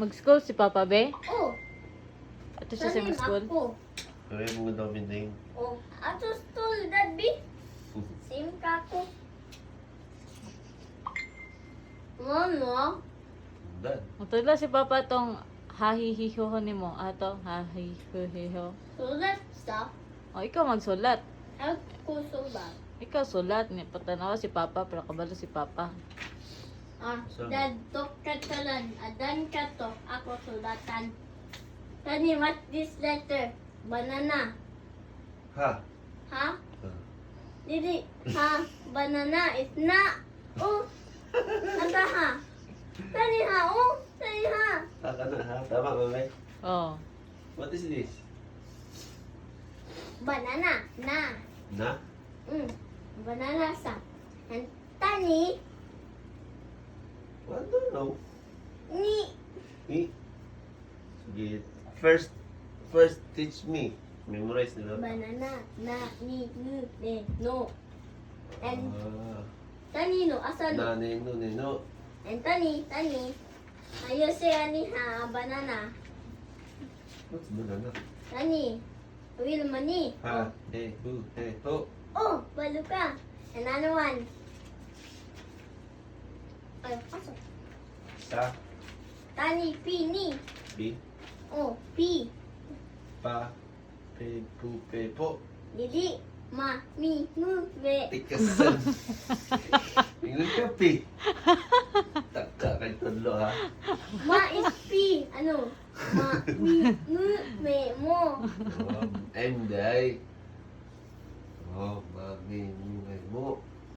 Mag-school si Papa Be? Oh, Ato siya sa mag-school? ako. Kaya mo nga daw pindahin. Oh, ato stool, Dad B. Same ka ko. Ano? Dan. Matula si Papa tong hahihiho ni mo. Ato, hahihiho. Sulat sa? O, ikaw magsulat. Ako sulat. Ikaw sulat. Patanawa si Papa, pero kabalo si Papa. So- Dad, tok katalan. Adan ka to. Ako sulatan. Tani, what this letter? Banana. Ha? Ha? Didi. Ha? Banana is na. Oh. Ata ha? Tani ha? Oh. Tani ha? Taka na ha? Tama ba ba? Oh. What is this? Banana. Na. Na? Banana sa. And tani. I don't know. Ni. Sige. First teach me. Memorize nila. Banana. Na. Ni. Nu. Ne. No. And Ah. tani no. Asa no? Nano, nino. And tani. Tani. Ayos siya ni ha. Banana. What's banana? Tani. Will mani. Ha? Eh, hu, eh, ho. Oh, balo ka. And ano one? Ay, pasok. Sa, Tani, P, ni. bi, Oh, P. pa, pe, pu, pe, po. Dili. Ma, mi, mu, ve. Tikasan. Ingat ka, pi. Taka kay tudlo ha. Ma is P. Ano? Ma, mi,